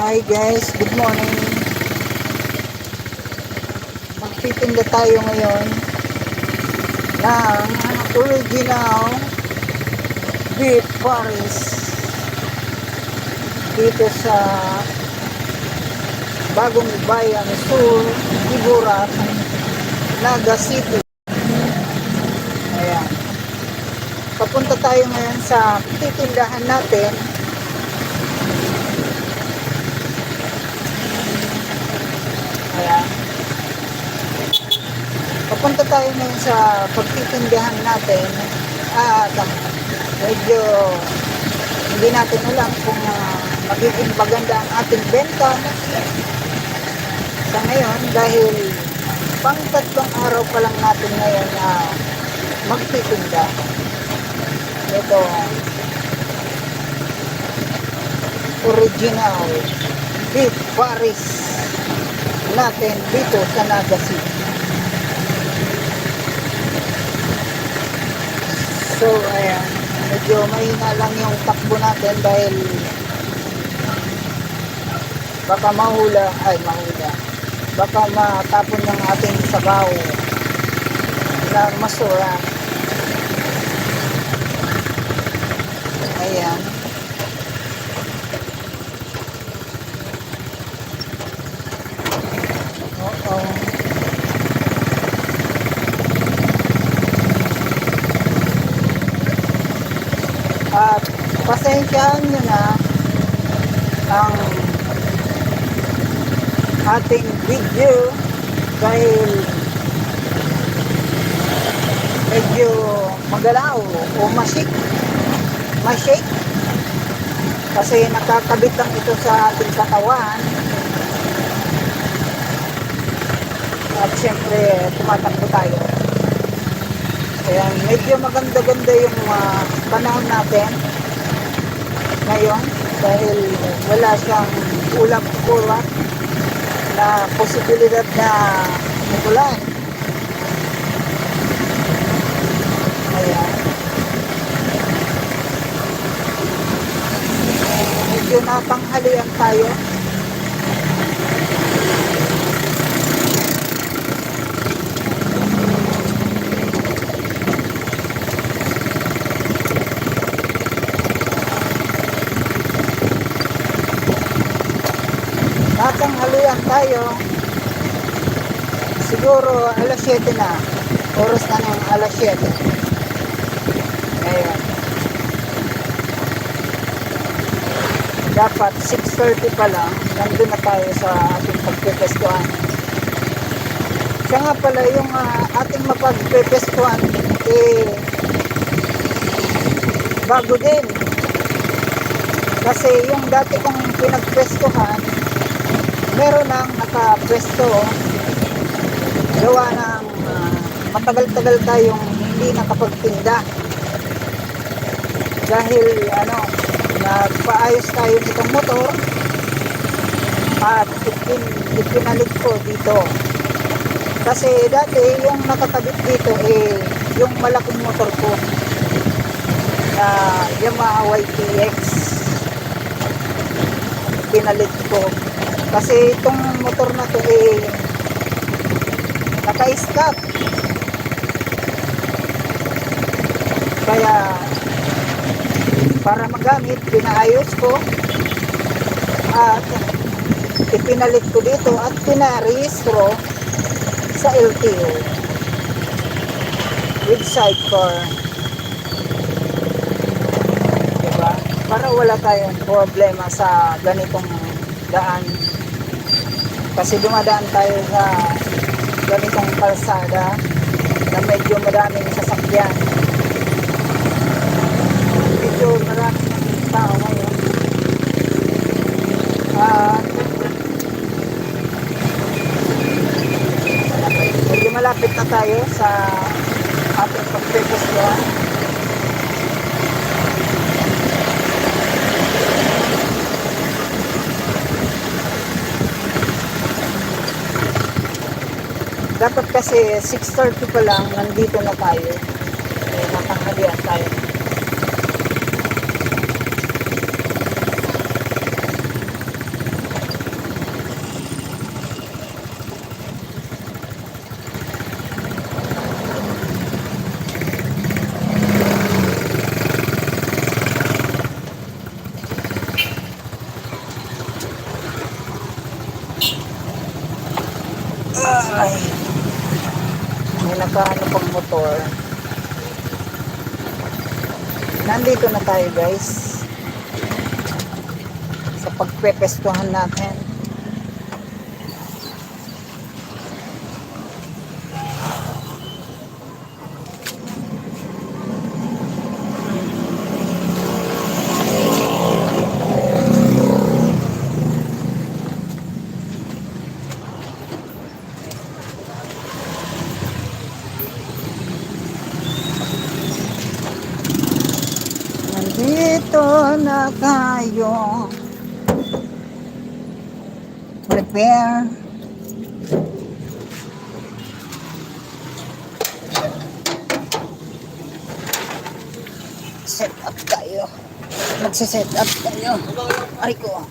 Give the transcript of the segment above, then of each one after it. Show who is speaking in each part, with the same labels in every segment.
Speaker 1: Hi guys, good morning. Magtitinda tayo ngayon ng original beef Paris dito sa Bagong Bayan Sur, Iburat, Naga City. Ayan. Papunta tayo ngayon sa titindahan natin. Ayan. Papunta tayo ngayon sa pagtitindahan natin at medyo hindi natin alam kung magiging maganda ang ating benta sa ngayon dahil pang tatlong araw pa lang natin ngayon na magtitinda. Ito original beef Paris natin dito sa Naga City. So ayan, medyo mahina lang yung takbo natin dahil baka mahula, baka matapon ng ating sabaw na masura. Ayan. Oo. At pasensyahan nyo na ang ating video dahil medyo magalaw o mashake kasi nakakabit lang ito sa ating katawan at syempre tumatakbo tayo. Kaya medyo maganda-ganda yung panahon natin ngayon dahil wala siyang ulap-ulap na posibilidad na umulan. Ayan. Medyo natanghalian tayo. Natanghalian tayo. Siguro alas 7 na. Oras na ng alas 7. Ayan. Dapat 6:30 pa lang nandun na tayo sa ating pagpepestuhan. Siya nga pala yung ating mapagpepestuhan bago din. Kasi yung dati kong pinagpestuhan meron nang nakapwesto gawa ng matagal-tagal tayong hindi nakapagtinda dahil nagpaayos tayo nitong motor at ipinalit ko dito kasi dati yung nakakabit dito yung malaking motor ko na Yamaha YTX pinalit ko kasi itong motor na to naka-stop kaya para magamit pinaayos ko at ipinalit ko dito at pinarehistro sa LTO with sidecar, diba? Para wala tayong problema sa ganitong daan kasi dumadaan tayo sa ganitong kalsada na medyo maraming sasakyan, medyo maraming tao ngayon at medyo malapit na tayo sa ating pagpepestuhan. Dapat kasi 6:30 pa lang nandito na tayo. Natanghalian tayo. Nandito na tayo guys sa pagpepestuhan natin. Nandito na tayo. Prepare. Set up tayo. Magsiset up tayo. Ay ko.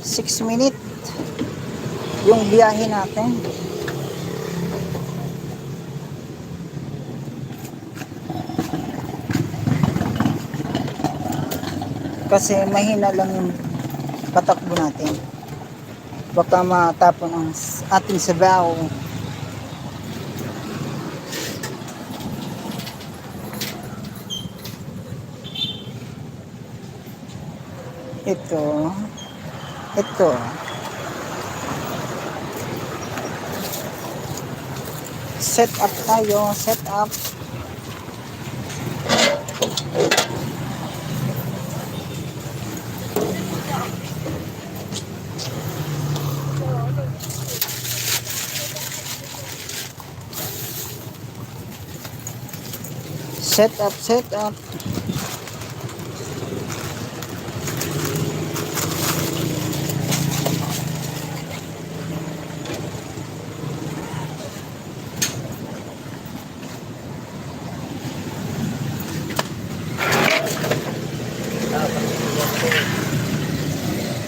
Speaker 1: Six minutes yung biyahe natin. Kasi mahina lang yung patakbo natin. Baka matapon ang ating sabaw. Ito. Set up tayo. Set up. Set up.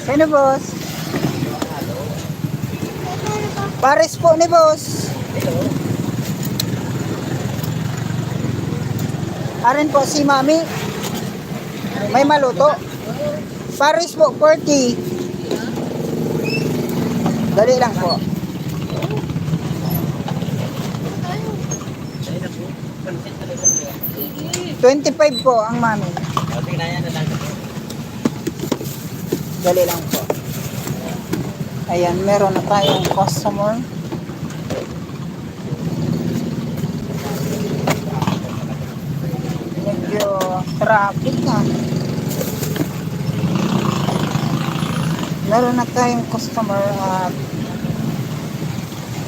Speaker 1: Sino boss? Pares po ni boss. Arin po si mami. May maluto. Pares po 40. Dali lang po. $25 po ang mami. Dali lang po. Ayan, meron na tayong customer. Medyo traffic na. Meron na tayong customer at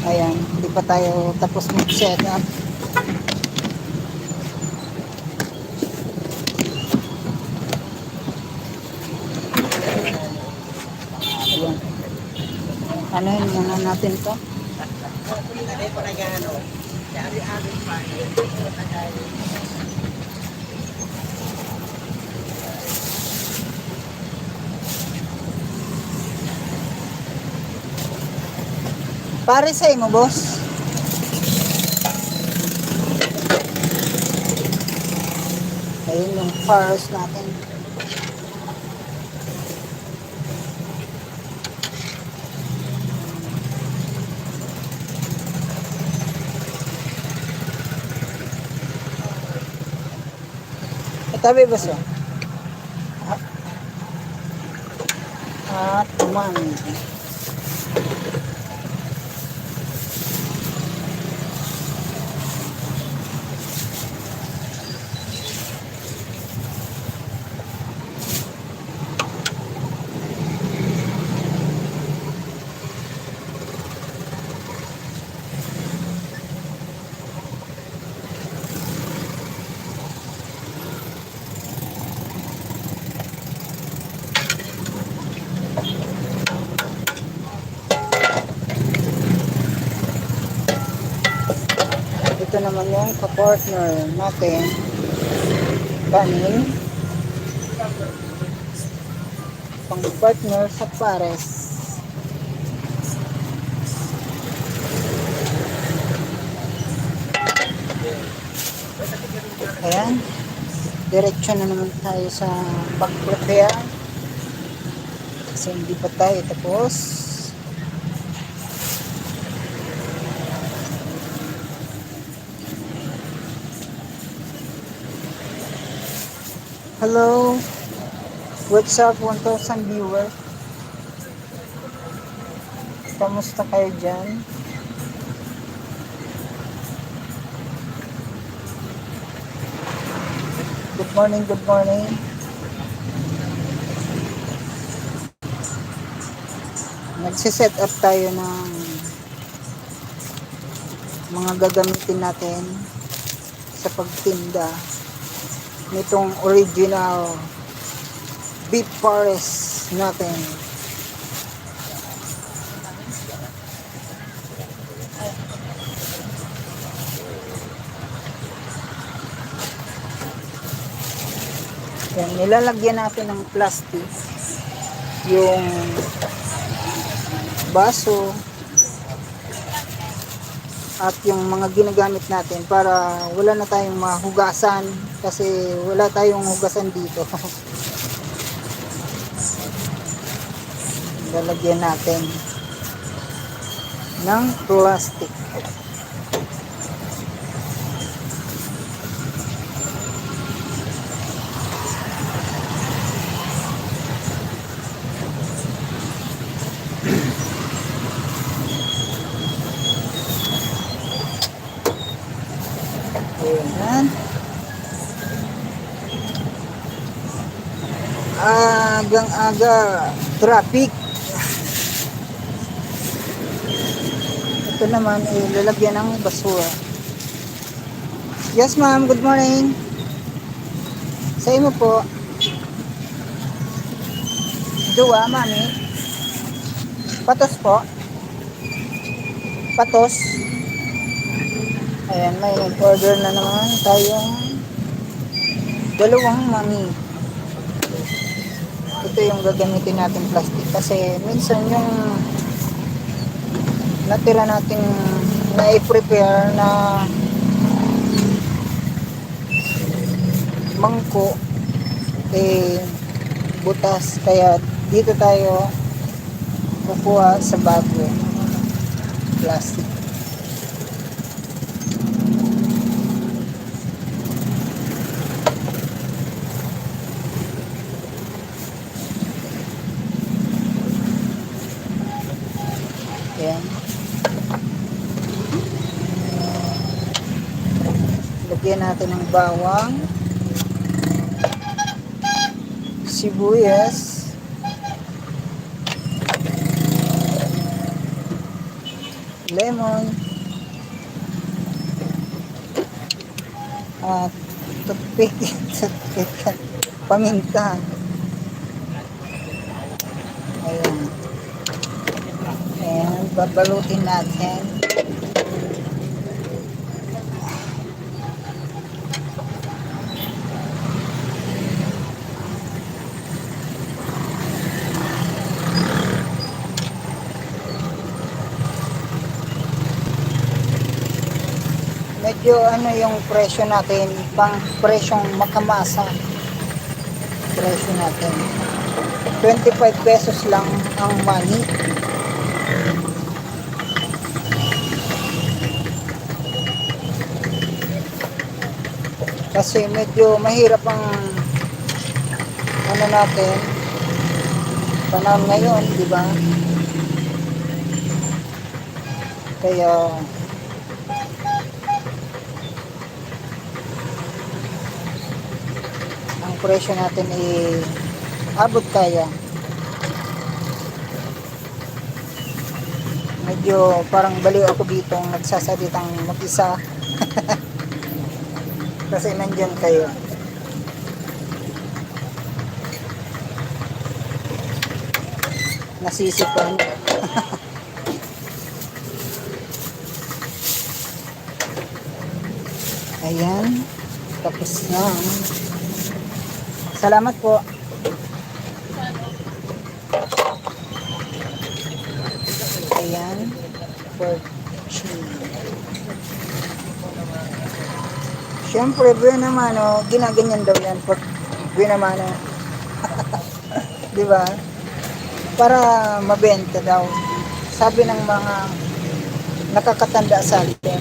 Speaker 1: ayan, hindi pa tayo tapos mag-set up. Ayan. Anuhin muna natin to. Pare sa mo, boss. Ayun yung pares natin. Tabi ba siya? At umami. Ito naman yung ka-partner natin. Kanin. Pang-partner sa pares. Ayan, diretso na naman tayo sa pag-prepare kasi hindi pa tayo tapos. Hello, what's up 1,000 viewer? Kamusta kayo dyan? Good morning, good morning. Nagsiset up tayo ng mga gagamitin natin sa pagtinda nitong original beef pares natin. Yan, nilalagyan natin ng plastic yung baso at yung mga ginagamit natin para wala na tayong mahugasan kasi wala tayong hugasan dito. Lalagyan natin ng plastic. Ayan. Agang-aga traffic. Ito naman lalagyan ng basura. Yes ma'am, good morning. Sa imo po. Dua, mami. Patos po. Patos. Ayan, may order na naman tayong dalawang mami. Ito yung gagamitin natin plastic kasi minsan yung natira natin na i-prepare na mangko butas, kaya dito tayo kukuha sa bago plastic. Ayan. Lagyan natin ng bawang, sibuyas, lemon, at toothpick, paminta. Ayan. Ayan, babalutin natin. Medyo ano yung presyo natin, pang presyong makamasa. Presyo natin 25 pesos lang ang money. Kasi medyo mahirap ang ano natin panahon ngayon, di ba? Kaya ang presyo natin abot kaya. Medyo parang baliw ako dito nagsasalitang mag-isa. Kasi nandyan kayo. Nasisipan. Ayan. Tapos na. Salamat po. Ayan. For Siyempre, buena mano, ginaganyan daw yan pag buena mano. Di ba? Para mabenta daw. Sabi ng mga nakakatanda sa atin.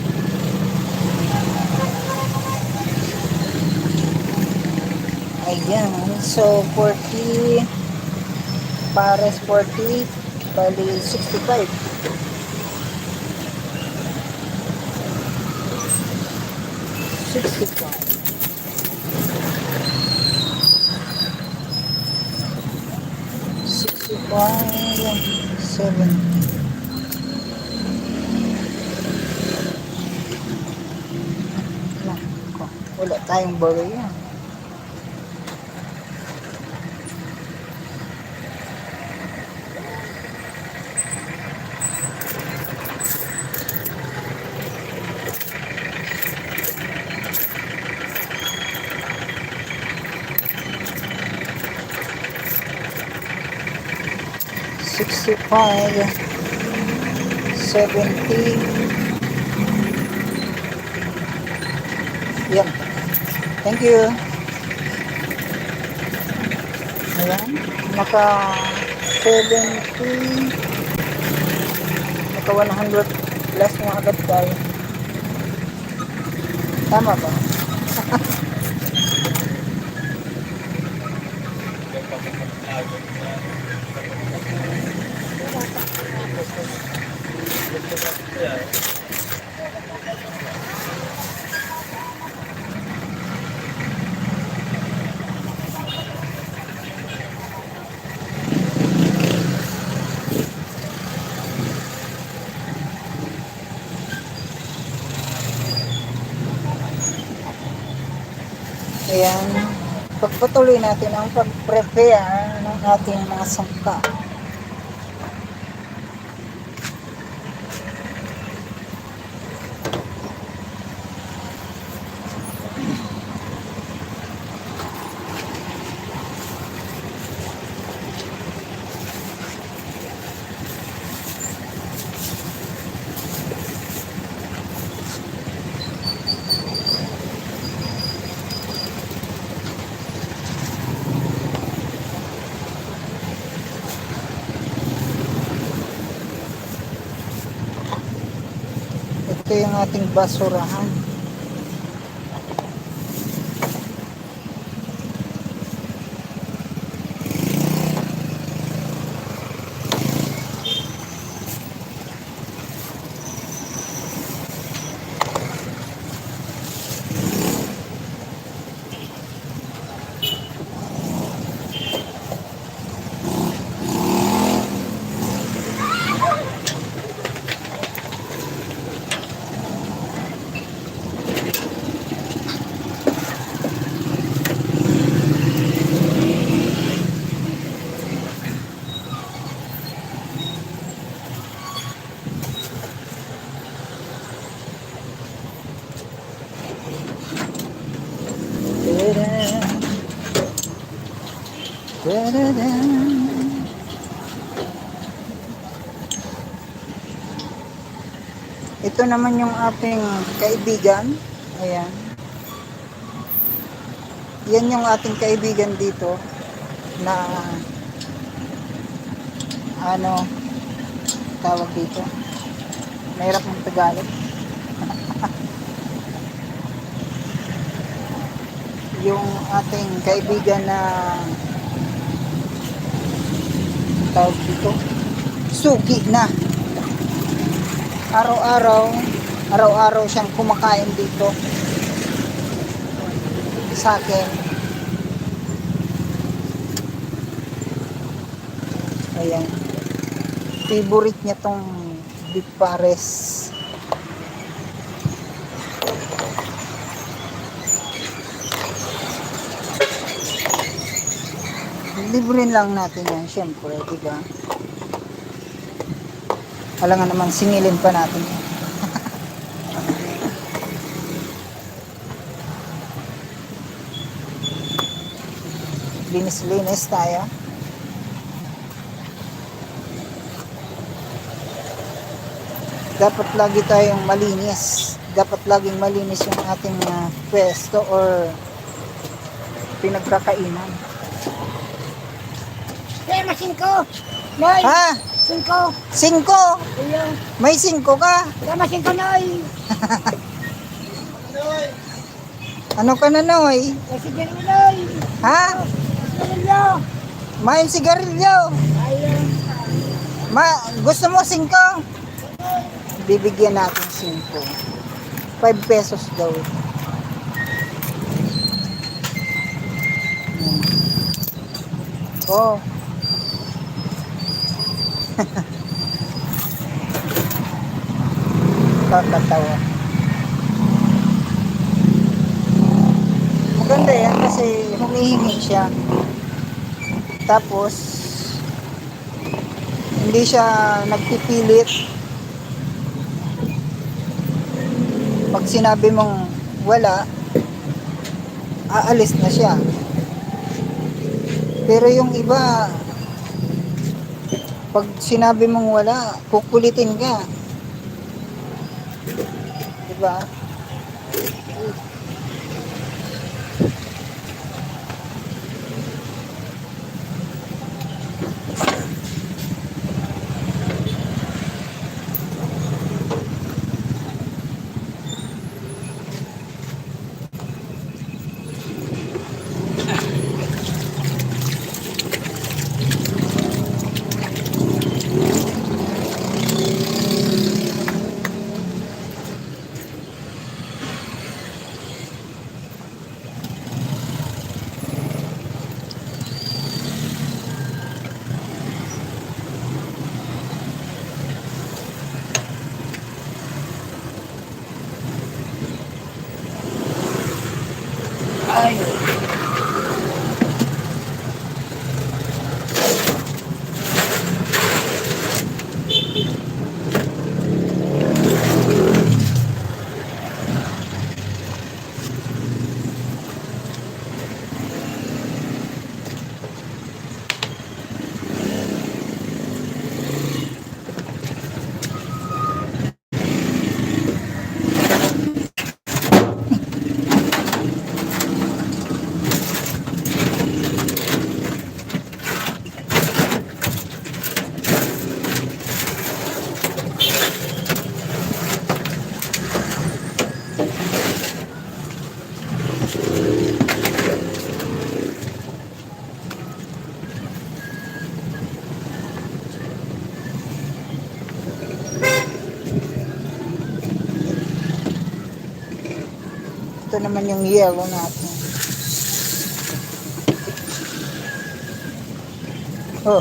Speaker 1: Ayan. So, 40, pares 40, bali 65. 65. 65, 70. Nako, wala tayong bariya. $65, 70. Yan. Thank you. Ayan. Naka 70. Naka 100 plus mo agad tayo. Tama ba? Ayan. Pagpatuloy natin ang pag-prepare ng ating mga sangka. Ito yung ating basurahan. Ito naman yung ating kaibigan. Ayan. Yan yung ating kaibigan dito na ano tawag dito. Mahirap ng Tagalog. Yung ating kaibigan na tawag dito. Suki na. Araw-araw siyang kumakain dito sa akin. Ayan. Favorite niya tong beef pares. Libre lang natin yan, syempre, diba? Alangan naman, singilin pa natin. Linis-linis tayo. Dapat lagi tayong malinis. dapat laging malinis yung ating pwesto or pinagkakainan.
Speaker 2: Kaya masingko. Noy,
Speaker 1: Ha?
Speaker 2: singko.
Speaker 1: 5?
Speaker 2: Ayun.
Speaker 1: May 5 ka?
Speaker 2: Kaya masingko, Noy.
Speaker 1: Ano ka na, Noy?
Speaker 2: Kasi dyan mo, Noy.
Speaker 1: Ha?
Speaker 2: Ganun yun.
Speaker 1: Main sigarilyo.
Speaker 2: Ayun.
Speaker 1: Gusto mo 5? Bibigyan natin 5. 5 pesos daw. Oh. Kakatawa. Maganda yan kasi humihingi siya. Tapos hindi siya nagpipilit. Pag sinabi mong wala, aalis na siya. Pero yung iba, pag sinabi mong wala, kukulitin ka. Diba? Ay. Ito naman yung yellow natin. Oh.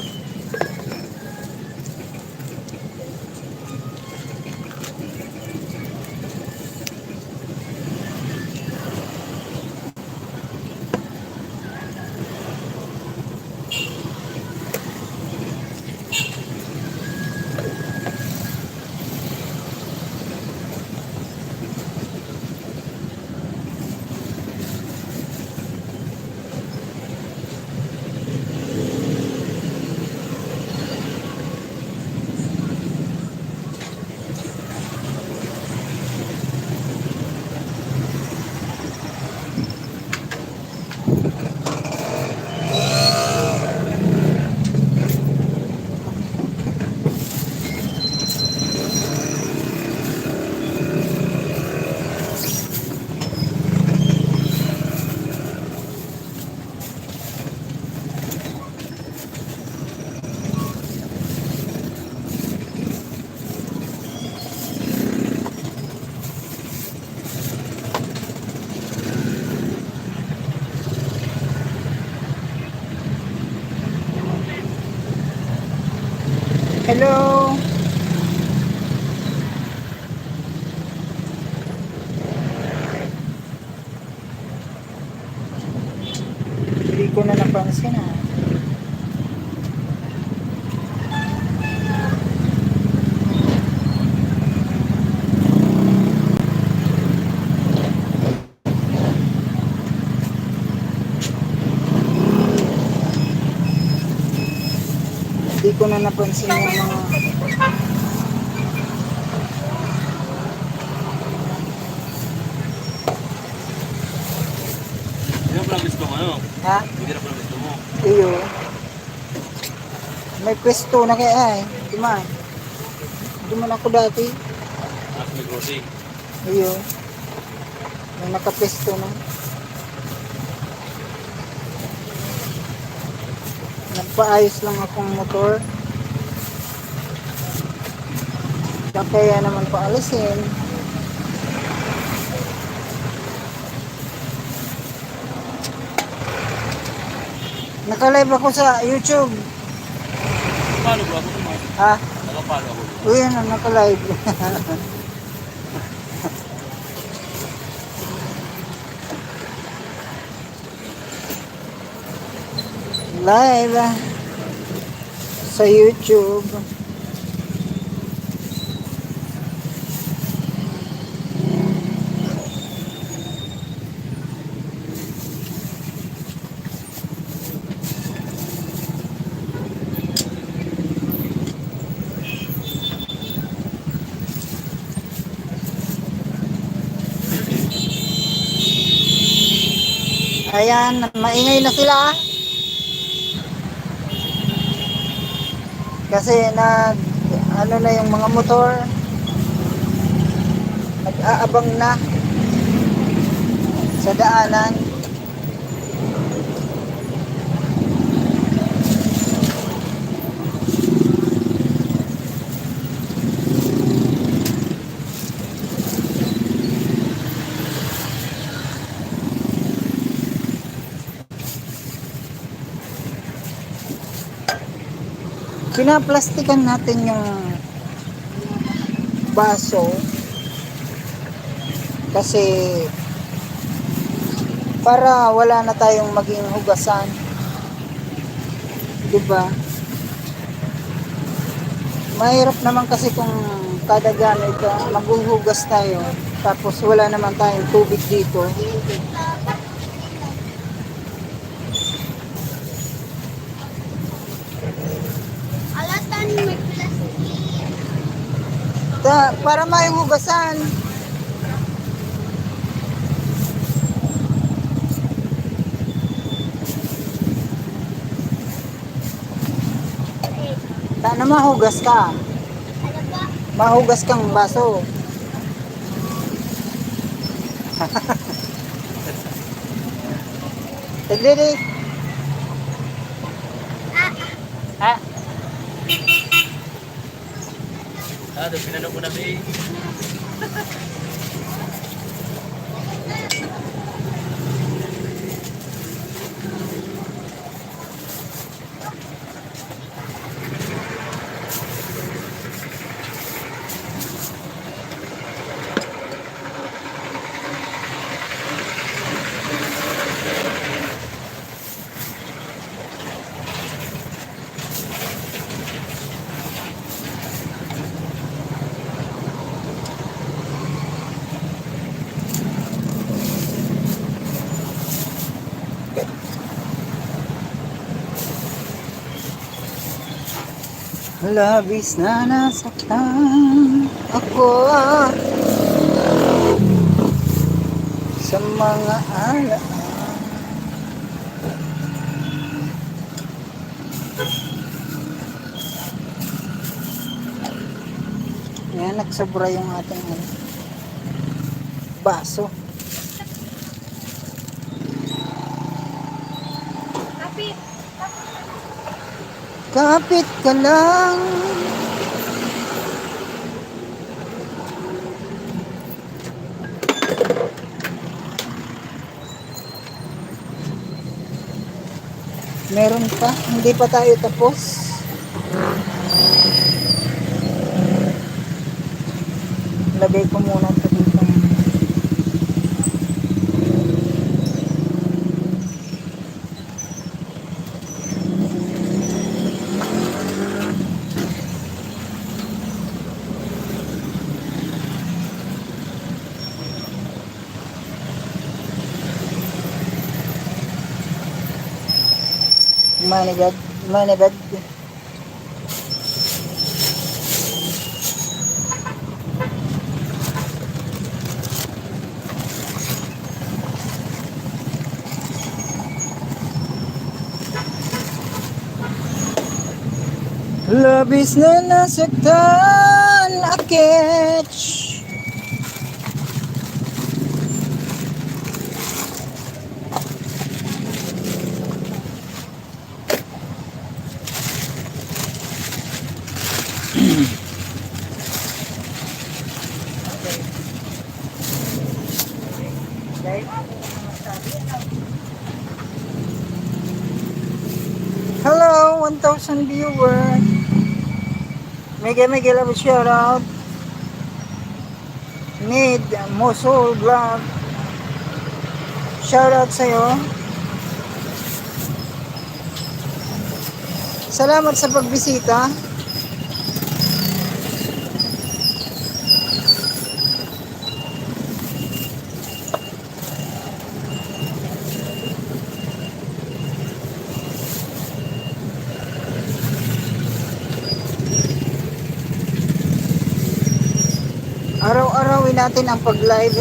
Speaker 1: Hello. Hindi ko na napansin ah. Hindi ko na napansin yung mga
Speaker 3: ano,
Speaker 1: Ha?
Speaker 3: hindi na pala gusto mo.
Speaker 1: Iyo. May pwesto na kaya eh. Di man. Di man ako dati.
Speaker 3: Nasa may grocery.
Speaker 1: Iyo. May nakapwesto na. Nagpaayos lang akong motor. Kaya naman paalisin. Nakalive ako sa YouTube.
Speaker 3: Paano ba ako mo?
Speaker 1: Ha?
Speaker 3: Nakapalo ako.
Speaker 1: Uy, ano, nakalive. Live sa YouTube. Ayan, maingay na sila. Kasi ano na yung mga motor. Nag-aabang na sa daanan. Pinaplastikan natin yung baso kasi para wala na tayong maging hugasan, di ba? Mahirap naman kasi kung kada gamit maghuhugas tayo tapos wala naman tayong tubig dito.
Speaker 2: Alatan may plastic.
Speaker 1: Para may hugasan. Na mahugas ka.
Speaker 2: Ano ba?
Speaker 1: Mahugas kang baso. Tagdiri. Ha?
Speaker 3: Doon pinanong ko na si...
Speaker 1: Labis na nasaktan ako sa mga alaala. Yan, nagsobra yung ating baso.
Speaker 2: Kapit.
Speaker 1: Kapit ka lang. Meron pa, hindi pa tayo tapos. Lagay ko muna ito dito. Manibad. Labis na nasaktan, akits. Hello, 1,000 viewers. Mega love shout out. Need Mosul Vlog. Shout out sa'yo. Salamat sa pagbisita. Araw-arawin natin ang pag-live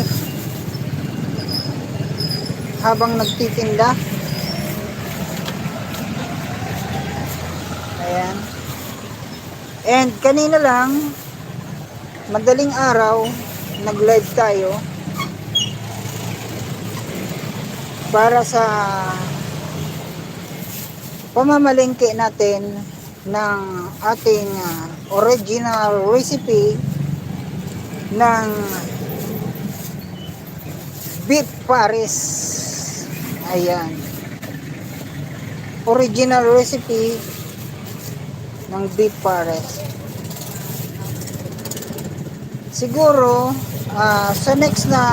Speaker 1: habang nagtitinda. Ayan. And kanina lang, madaling araw, nag-live tayo para sa pamamalengke natin ng ating original recipe ng beef pares. Ayan, original recipe ng beef pares. Siguro sa next na,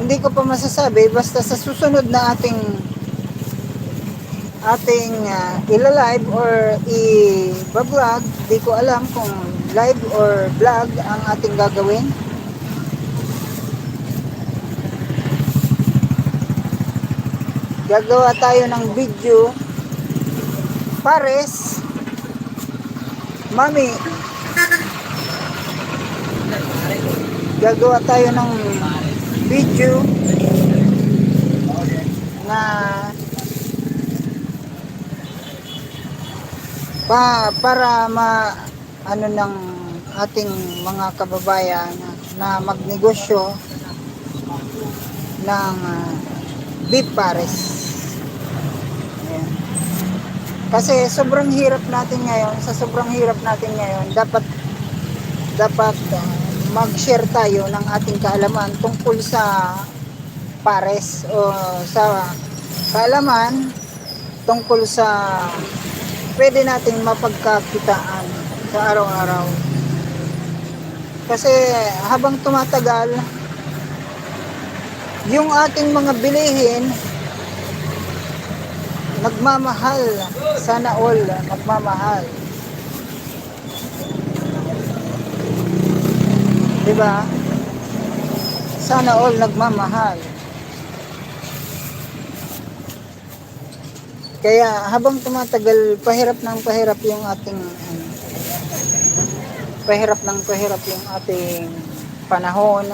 Speaker 1: hindi ko pa masasabi, basta sa susunod na ating ila-live or i-vlog, di ko alam kung live or vlog ang ating gagawin. Gagawa tayo ng video pares. Mami, gagawa tayo ng video na para ano ng ating mga kababayan na magnegosyo ng beef pares. Ayan. Kasi sobrang hirap natin ngayon, dapat mag-share tayo ng ating kaalaman tungkol sa pares o sa kaalaman tungkol sa pwede nating mapagkakitaan sa araw-araw. Kasi habang tumatagal, yung ating mga bilihin nagmamahal. Sana all nagmamahal. Diba? Sana all nagmamahal. Kaya habang tumatagal, pahirap yung ating yung ating panahon,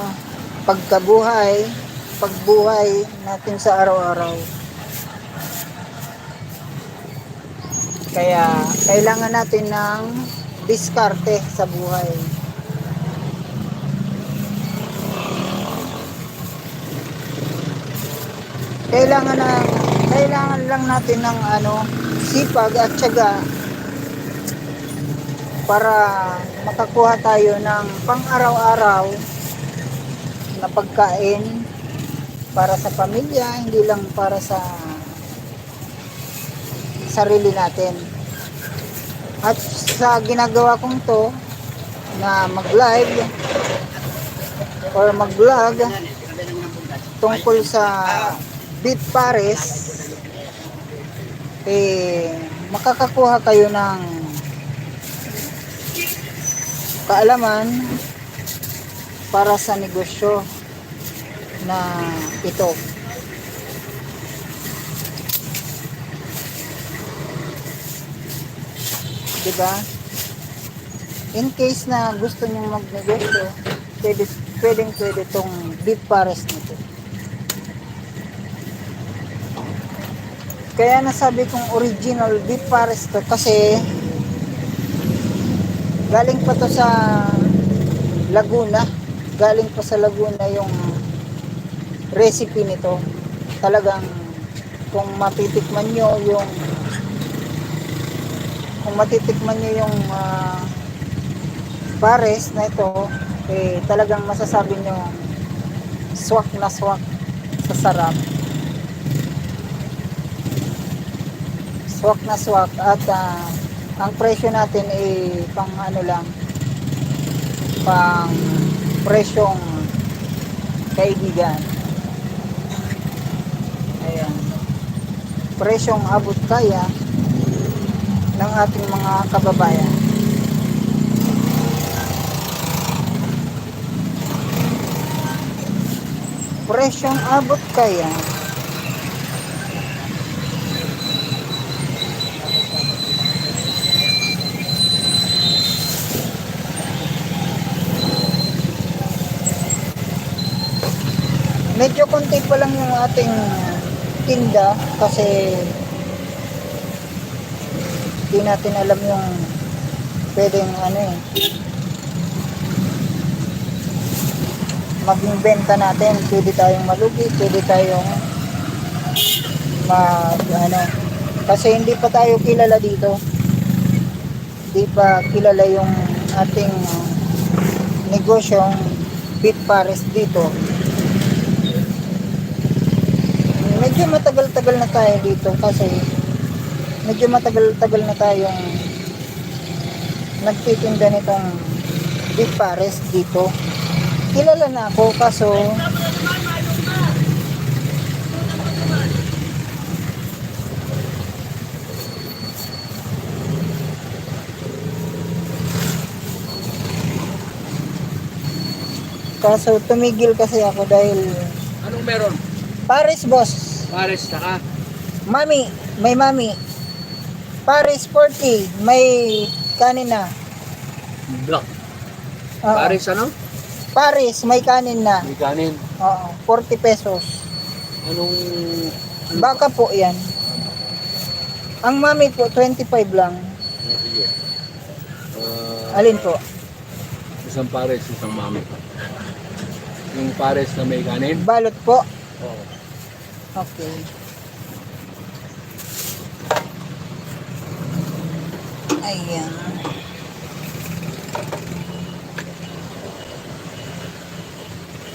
Speaker 1: pagbuhay natin sa araw-araw. Kaya kailangan natin ng diskarte sa buhay. Kailangan lang natin ng sipag at tiyaga para makakuha tayo ng pang-araw-araw na pagkain para sa pamilya, hindi lang para sa sarili natin. At sa ginagawa kong to na mag-live or mag-vlog tungkol sa beef pares, makakakuha kayo ng kaalaman para sa negosyo na ito. Diba? In case na gusto nyo magnegosyo, pwedeng itong beef pares nito. Kaya nasabi kong original beef pares to kasi Galing pa to sa Laguna. Galing pa sa Laguna yung recipe nito. Talagang kung matitikman nyo yung pares na ito, eh talagang masasabi nyo swak na swak sa sarap. Swak na swak at ang presyo natin ay pang ano lang, pang presyong kaibigan. Ayan. Presyong abot kaya ng ating mga kababayan. Presyong abot kaya. Medyo konti pa lang yung ating tinda kasi di natin alam yung pwedeng ano eh, maging benta natin. Pwede tayong malugi, pwede tayong kasi hindi pa tayo kilala dito, hindi pa kilala yung ating negosyong beef pares dito. Medyo matagal-tagal na tayo dito kasi medyo matagal-tagal na tayong nagtitinda nitong beef pares dito. Kilala na ako kaso tumigil kasi ako dahil
Speaker 3: Anong meron?
Speaker 1: pares boss.
Speaker 3: Pares saka
Speaker 1: Mami, may mami. Pares 40, may kanin na.
Speaker 3: black.
Speaker 1: Oo.
Speaker 3: Pares ano?
Speaker 1: Pares, may kanin na.
Speaker 3: May kanin.
Speaker 1: Oo, 40 pesos.
Speaker 3: Anong...
Speaker 1: Baka po yan. Ang mami po, 25 lang.
Speaker 3: Sige.
Speaker 1: Alin po?
Speaker 3: Isang pares, isang mami. Yung pares na may kanin?
Speaker 1: Balot po.
Speaker 3: Oo.
Speaker 1: Okay. Ayan.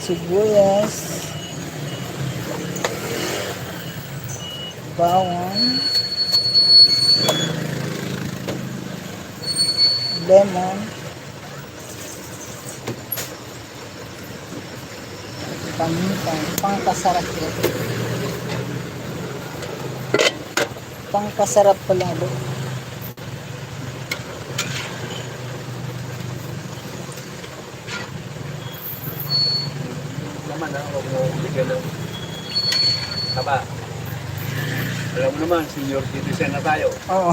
Speaker 1: Sibuyas. Bawang. Lemon. Paminta. Pangkasarap yun. Pangkasarap pala doon.
Speaker 3: Naman ha, huwag mo bigyan ng taba. Alam mo naman, senior citizen na tayo.
Speaker 1: Oo.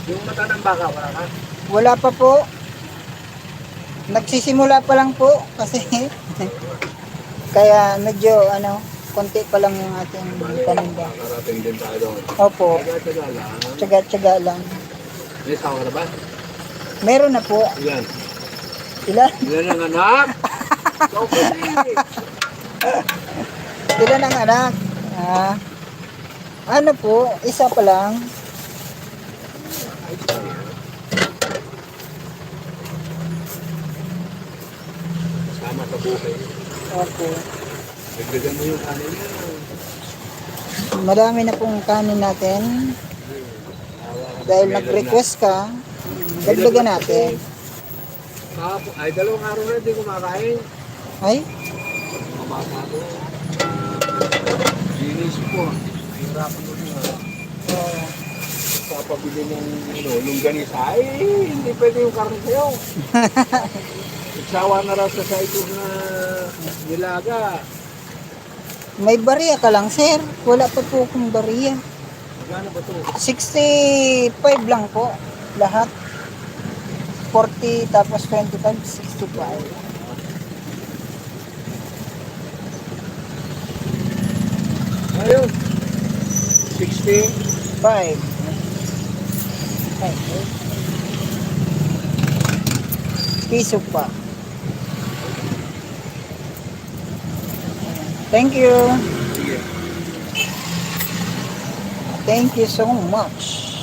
Speaker 3: Yung mata ng baka, wala ka?
Speaker 1: Wala pa po. Nagsisimula pa lang po kasi kaya medyo konti pa lang yung ating paninda.
Speaker 3: Nakarating din tayo doon.
Speaker 1: Opo,
Speaker 3: Taga-taga lang.
Speaker 1: tsaga-tsaga lang.
Speaker 3: May asawa ka na ba?
Speaker 1: Meron na po.
Speaker 3: Ilan?
Speaker 1: Ilan?
Speaker 3: Ilan ang anak? So, pwede.
Speaker 1: Ilan ang anak? Ano po, isa pa lang.
Speaker 3: Sama sa buhay.
Speaker 1: Opo.
Speaker 3: Nagdagan mo yung kanin niya.
Speaker 1: Madami na pong kanin natin. Dahil nag-request ka, dagdagan natin.
Speaker 3: Ay, dalawang araw na hindi kumakain.
Speaker 1: Ay,
Speaker 3: Mamata ko. Ginisip ko. Hirapan ko siya.
Speaker 1: oo.
Speaker 3: papabili ng longganisa, ay hindi pwede yung karne sa'yo. Nagsawa na raw sa saigo na nilaga.
Speaker 1: May bariya ka lang, sir. Wala pa po akong bariya.
Speaker 3: Magkano ba ito?
Speaker 1: 65 lang po. Lahat. 40 tapos 25, 65.
Speaker 3: Ayun. 60.
Speaker 1: 5. Piso pa. Thank you.
Speaker 3: Sige.
Speaker 1: Thank you so much.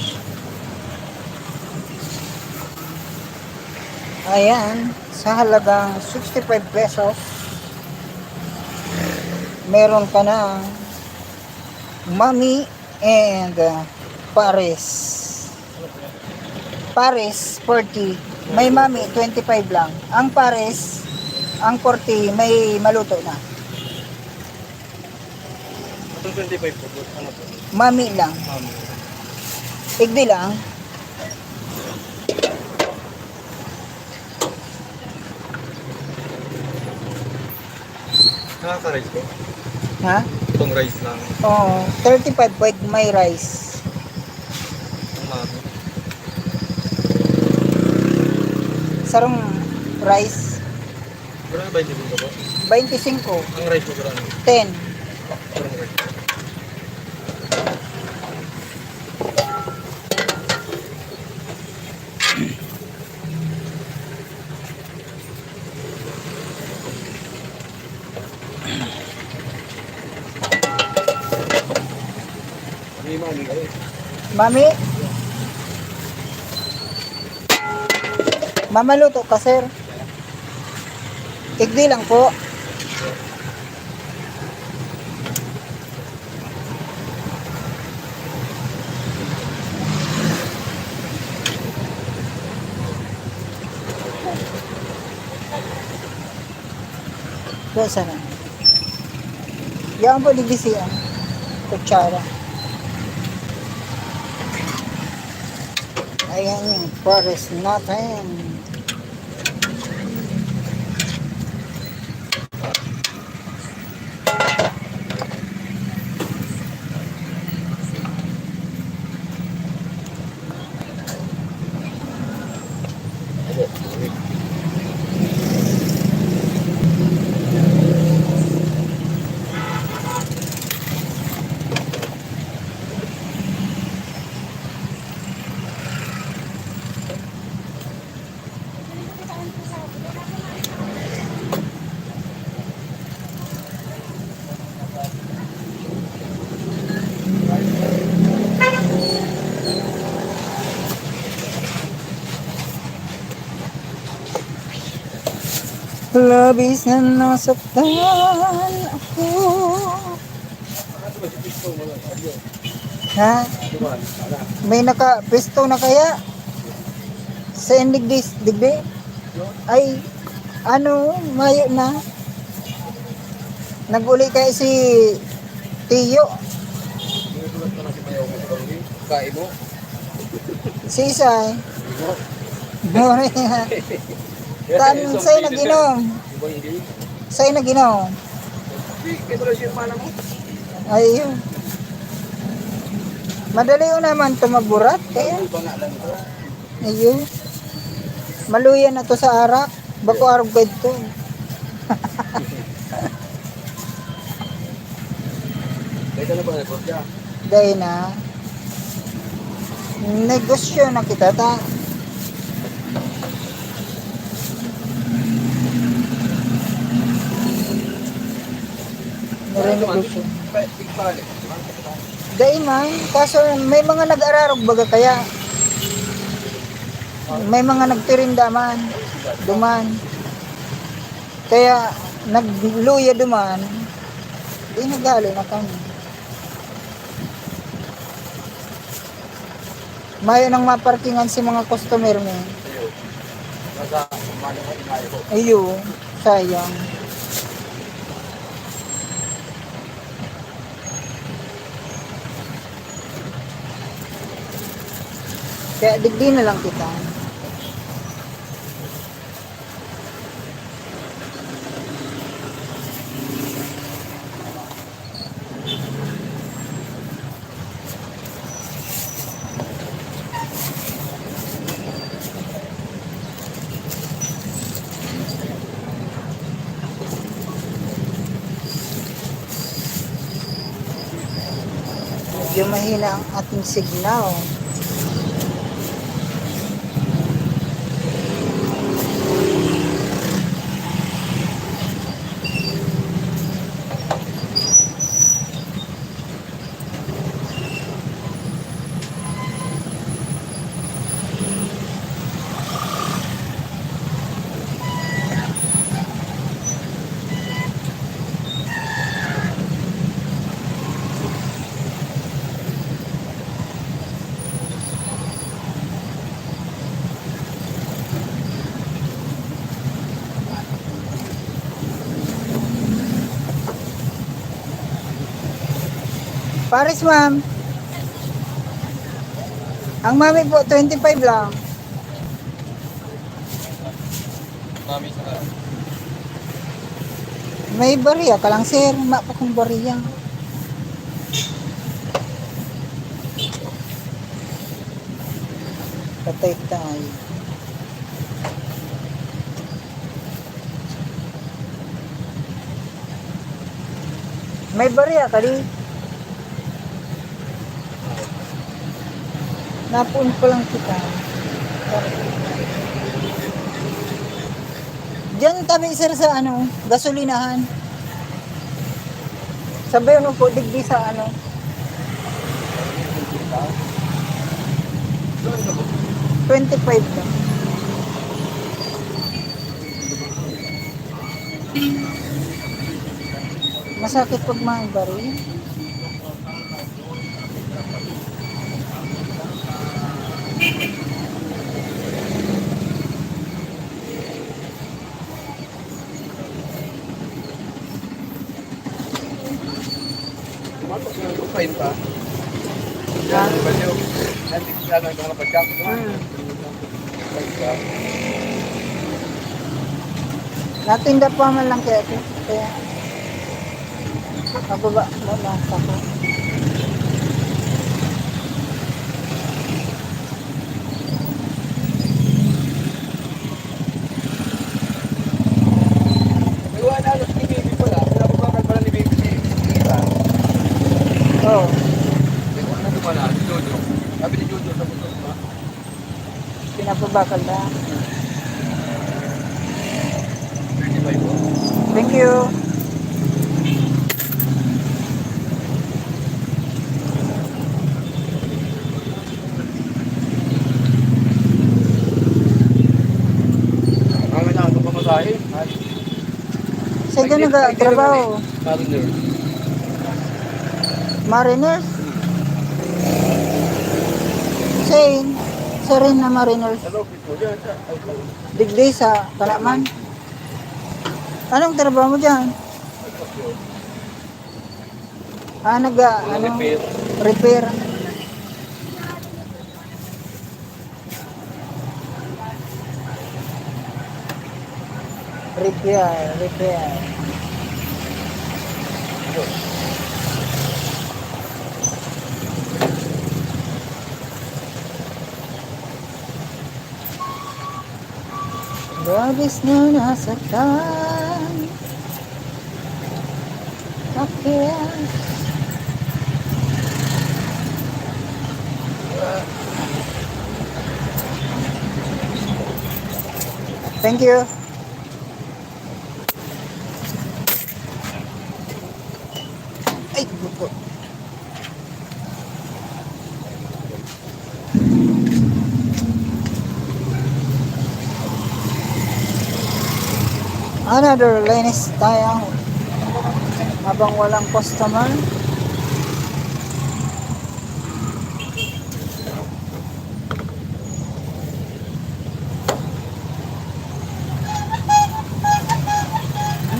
Speaker 1: Ayan, sa halagang 65 pesos, meron ka na Mami and Paris. Paris, 40. May Mami, 25 lang. Ang Paris, ang 40, may maluto na.
Speaker 3: Ito 25 po. Ano po?
Speaker 1: Mami lang. Igdi lang.
Speaker 3: Nakaka-rice po.
Speaker 1: Ha?
Speaker 3: Itong rice lang.
Speaker 1: Oo, 35 pwede may rice.
Speaker 3: Mami.
Speaker 1: Sarong rice,
Speaker 3: Pero ba hindi po po?
Speaker 1: 25.
Speaker 3: Ang rice mo pero ano?
Speaker 1: 10.
Speaker 3: Parang rice. Hindi mami kayo.
Speaker 1: Mami? Mamaluto ka, sir? Igdi lang po. Kaya sana. Yan po digisian. Kutsara. Ayan yung forest natin. Labis na nasaktan ako. Ha? May naka-pisto na kaya? Sa digdi? Ay, ano, mayo na. Nag-uli kaya si Tiyo.
Speaker 3: Kain mo?
Speaker 1: Si Isay. More. Tan sa'yo nag-inom.
Speaker 3: Diba hindi?
Speaker 1: Sa'yo nag-inom.
Speaker 3: Ito lang siya mana mo.
Speaker 1: Ayun. Madali yun naman ito magburat. Kaya,
Speaker 3: Iba nga lang ito.
Speaker 1: ayun. Maluyan na to sa arak. Bako arog ka ito.
Speaker 3: Kaya na ba na siya?
Speaker 1: Dahil na. Negosyo na kita ta. Negosyo. Dahil man, kaso may mga nag-ararog baga kaya. May mga nagtirindaman. Duman. Kaya nagluya duman. Di naghalo na kami. Mayo nang maparkingan si mga customer mo.
Speaker 3: Nasa mana mo inayo ko.
Speaker 1: Ayun, sayang. Kaya digdi na lang kita. Medyo mahina ang ating signal. Paris, ma'am. Ang mami po, 25 lang.
Speaker 3: Mami sa
Speaker 1: May bariya ka lang, sir. Mapa kong bariya. Patay tayo. May bariya ka di? Napun ko lang kita. Diyan tabi sir sa ano, gasolinahan. Sabi mo po, digdi sa ano. 25 lang. Masakit pag mga baril.
Speaker 3: Kumain pa. Yan, ba niyo? Nanti ka lang ng pagkak.
Speaker 1: Natinda pa man lang kaya ito. Kaya, mababa mo lang ako.
Speaker 3: Iwan na ni baby pala. Pinapabakal pala ni baby si Ira.
Speaker 1: Oo.
Speaker 3: Ano pala? Si Jojo. Sabi ni Jojo sa buto ba?
Speaker 1: Pinapabakal na.
Speaker 3: 35 po.
Speaker 1: Thank you.
Speaker 3: Ang na ito pamasahe.
Speaker 1: Saan ka nag-trabaho?
Speaker 3: Mariner.
Speaker 1: Mariners? Saan? Sa rin na Mariners.
Speaker 3: Hello, people. Yan, siya. Ay,
Speaker 1: Digdi sa Kalaman. Anong trabaho mo dyan? Ano?
Speaker 3: repair.
Speaker 1: Repair. Repair. Labis na nasaktan. Bakit? Thank you. Ay, buko. Another linis tayo habang walang customer.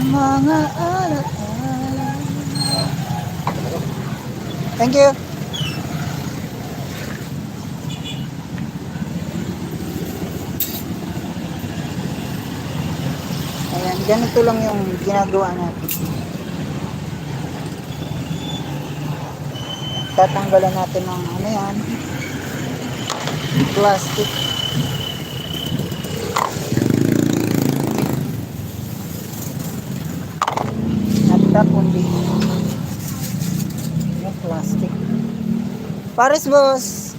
Speaker 1: Mga alaala. Thank you. Ganito lang yung ginagawa natin. Tatanggalan natin ng ano yan, plastic. At tapon din yung plastic. Pares boss.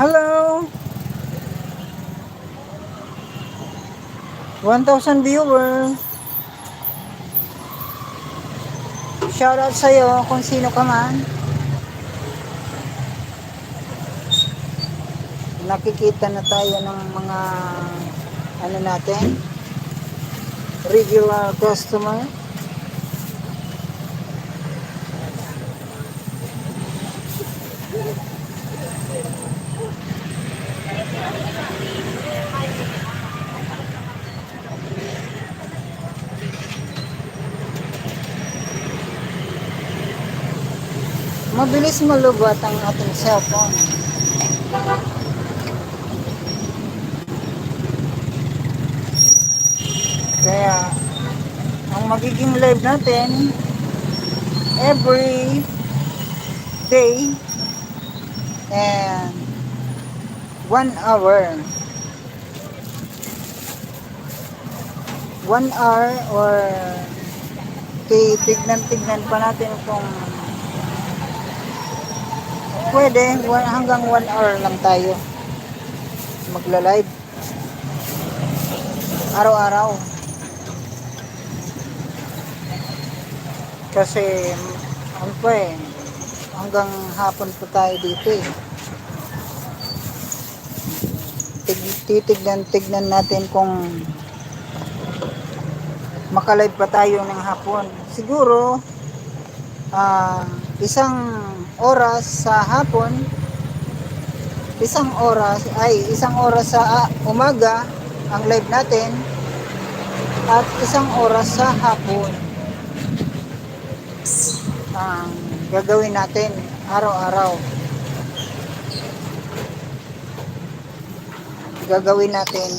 Speaker 1: Hello. 1,000 viewers. Shoutout sa'yo kung sino ka man. Nakikita na tayo ng mga ano natin, regular customer. Mabilis malubat ang ating cellphone. Kaya, ang magiging live natin every day and 1 hour. 1 hour or tignan pa natin kung pwede, hanggang 1 hour lang tayo magla-live araw-araw. Kasi ano pa eh, hanggang hapon pa tayo dito eh. Titignan natin kung makalive pa tayo ng hapon. Siguro isang oras sa hapon, isang oras sa umaga ang live natin, at isang oras sa hapon ang gagawin natin araw-araw. Gagawin natin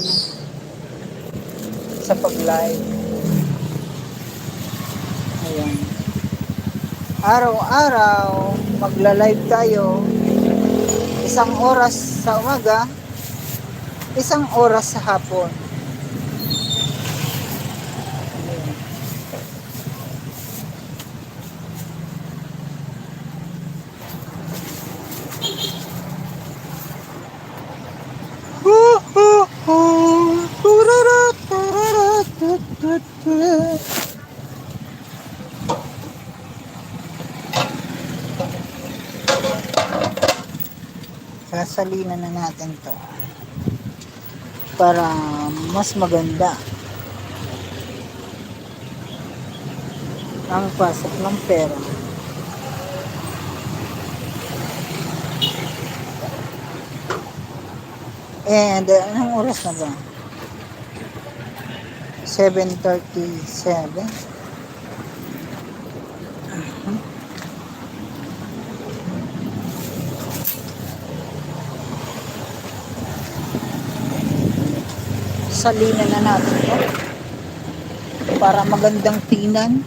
Speaker 1: sa pag-live. Ayan. Araw-araw magla-live tayo, isang oras sa umaga, isang oras sa hapon. Sasalinan na natin to para mas maganda ang pasok ng pera. And anong oras na ba? 7:37. Salinan na natin to para magandang tingnan.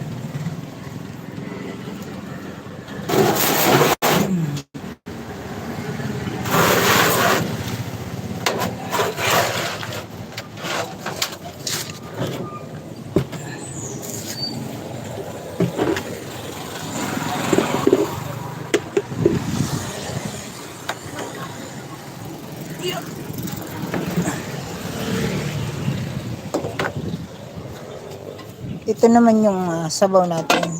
Speaker 1: ito naman yung sabaw natin.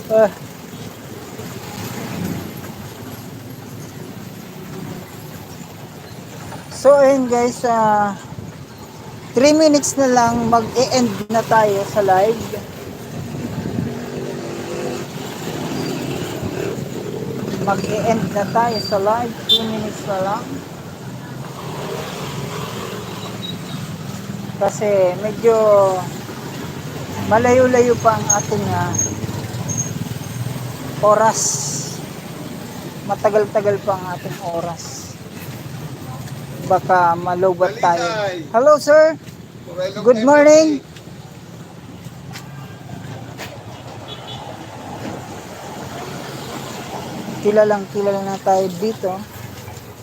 Speaker 1: Ah. So ayun guys, 3 minutes na lang mag-e-end na tayo sa live. Mag-e-end na tayo sa live, 2 minutes na lang. Kasi medyo malayo-layo pa ang ating oras. Matagal-tagal pa ang ating oras. Baka malobat tayo. Hello sir. Good morning. Kilala na tayo dito.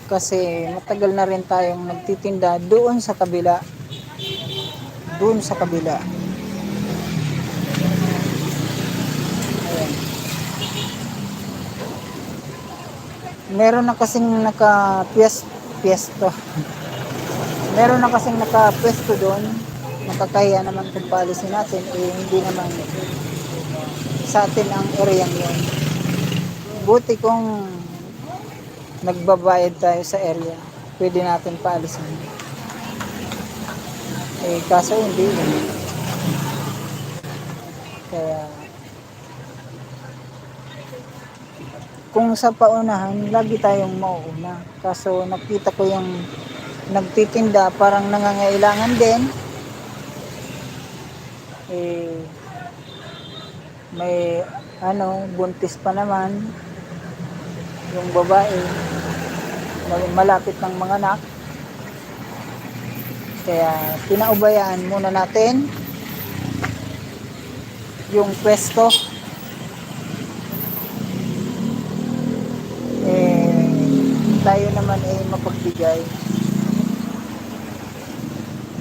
Speaker 1: Kasi matagal na rin tayong nagtitinda doon sa kabila. Doon sa kabila. Ayan. Meron na kasing pwesto. Meron na kasing naka-pwesto doon. Nakakahiya naman kung paalisin natin. Hindi naman sa atin ang area yun. Buti kung nagbabayad tayo sa area. Pwede natin paalisin. Kaso hindi. Kaya kung sa paunahan, lagi tayong mauuna. Kaso nakita ko yung nagtitinda, parang nangangailangan din. May buntis pa naman yung babae. Malapit ng mga anak. Kaya pinaubayaan muna natin yung pwesto. Tayo naman mapagbigay.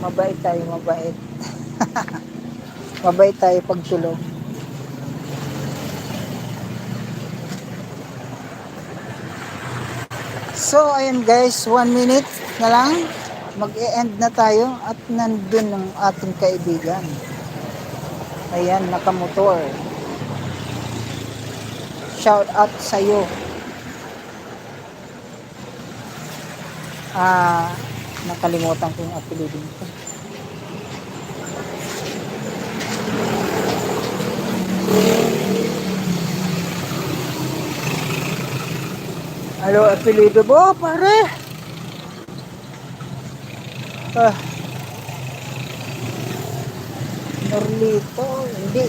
Speaker 1: Mabait tayo, mabait. Mabait tayo pagtulong. So, ayun guys, 1 minute na lang. Mag-e-end na tayo at nandun ang ating kaibigan. Ayan, nakamotor. Shout out sa'yo. Nakalimutan ko yung apelido nito. Ano apelido mo, pare? Norlito, hindi.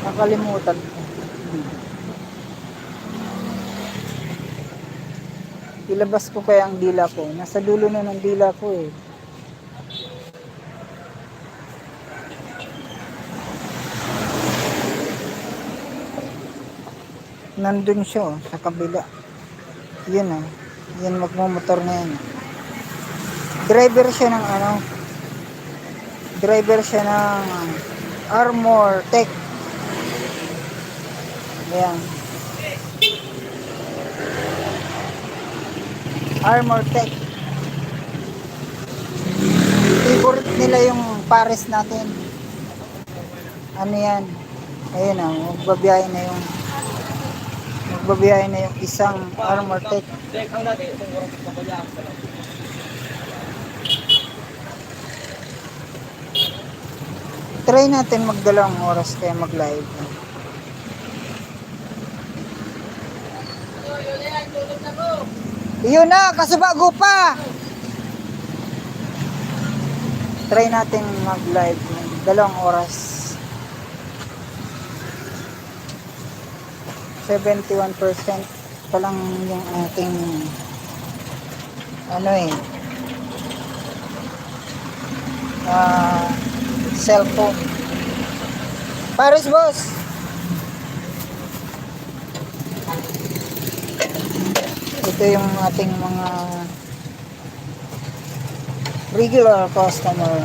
Speaker 1: Nakalimutan ko. Ilabas ko kaya ang dila ko. Nasa dulo na ng dila ko eh. Nandun siya sa kabila. Yun Yan magmumotor na yan. Driver siya ng Armor Tech. Ayan. Armor Tech. Favorite nila yung pares natin. Ano yan? Ayun magbabiyahe na yung isang Armor Tech. Try natin magdalawang oras kaya mag-live. Yun na, kaso bago pa! Try natin mag-live ng dalawang oras. 71% pa lang yung ating cellphone. Paris boss! Ito yung ating mga regular customer.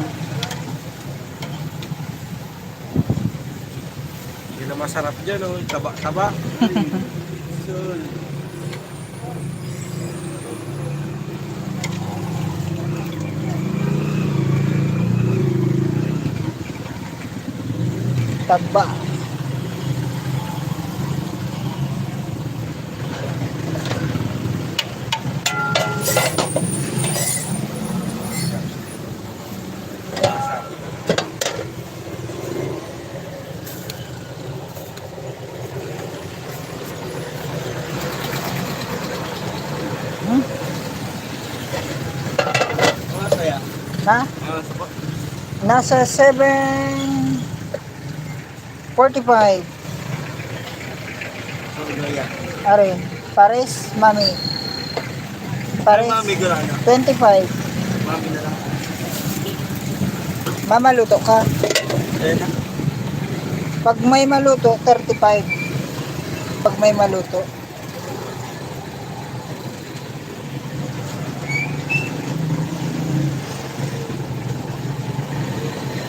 Speaker 3: Hindi na masarap dyan, oh. Taba-taba. So,
Speaker 1: Tagba.
Speaker 3: mga saya.
Speaker 1: Ha?
Speaker 3: Sapa.
Speaker 1: Nasa 7:45.
Speaker 3: So, gaya.
Speaker 1: Are, Paris, Mami. Paris,
Speaker 3: Mami, gala na.
Speaker 1: 25.
Speaker 3: Mami na lang.
Speaker 1: Mama, luto ka.
Speaker 3: Ayan na.
Speaker 1: Pag may maluto, 35. Pag may maluto.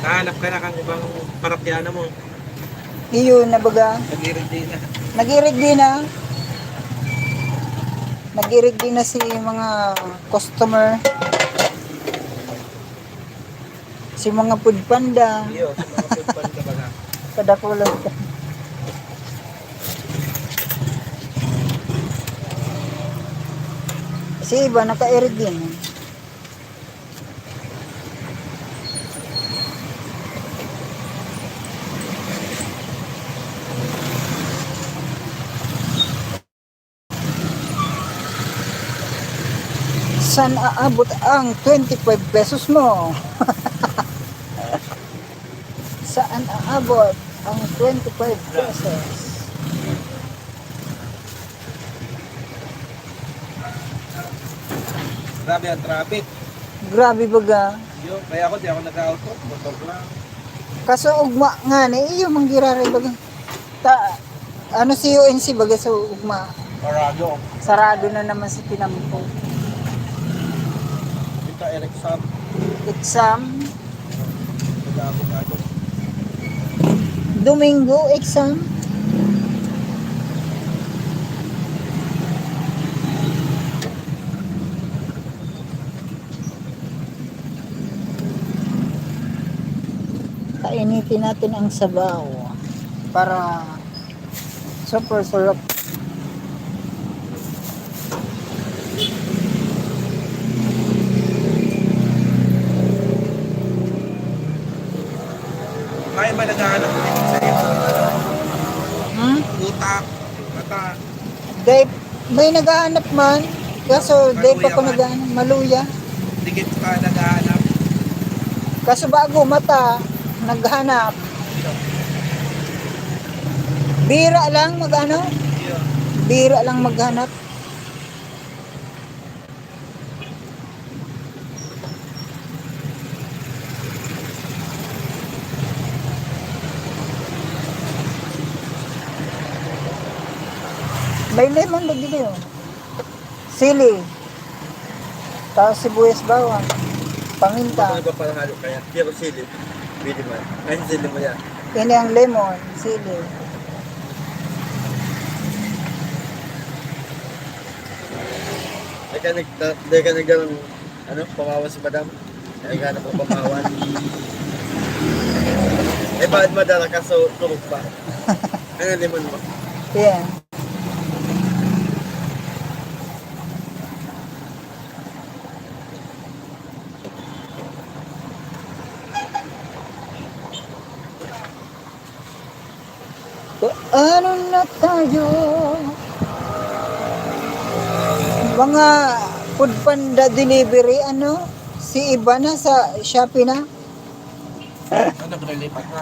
Speaker 3: Nahanap ka na kang ibang parakyana mo.
Speaker 1: Iyon na baga.
Speaker 3: Nag-irid din na.
Speaker 1: Nagirig din na. Nagirig din na si mga customer. Si mga food panda.
Speaker 3: Iyo, sa mga pagpan ka ba na?
Speaker 1: Kadakulan ka. Si iba naka-irig din. Saan aabot ang 25 pesos mo? Saan aabot ang 25 pesos?
Speaker 3: Grabe ang traffic.
Speaker 1: Grabe baga.
Speaker 3: Yo, kaya ako di ako nag-auto. Motor lang.
Speaker 1: Kaso ugma nga ni iyo manggiraray baga. Ano si UNC baga sa ugma.
Speaker 3: Parado.
Speaker 1: Sarado na naman si Pinampo.
Speaker 3: Kita exam.
Speaker 1: Exam.
Speaker 3: Nag-avocado.
Speaker 1: Domingo exam. Kainitin natin ang sabaw para super sarap.
Speaker 3: Kaya ba naghahanap dito sa iyo? Utak. Mata.
Speaker 1: Day, may naghahanap man. Kaso day pa ko
Speaker 3: Maluya man.
Speaker 1: naghahanap. Maluya.
Speaker 3: Dikit ka naghahanap.
Speaker 1: Kaso bago mata, naghanap. Bira lang mag-ano?
Speaker 3: Iyo.
Speaker 1: Bira lang maghanap. May lemon lagi dito. Sili. Tapos sibuyas bawang. Paminta.
Speaker 3: Ano ba pala halo kaya? Pero silip. Pwede man. Ayun silip mo yan.
Speaker 1: Ini ang lemon, sili.
Speaker 3: Dahil ka nagganong pamawan si madam. Kaya ganap ang pamawan. Bakit madala ka so turog pa? Ano limon mo?
Speaker 1: Yan. Ano na tayo? Mga food panda delivery, ano? Si Iba na sa Shopee na?
Speaker 4: Ano, nilipat na.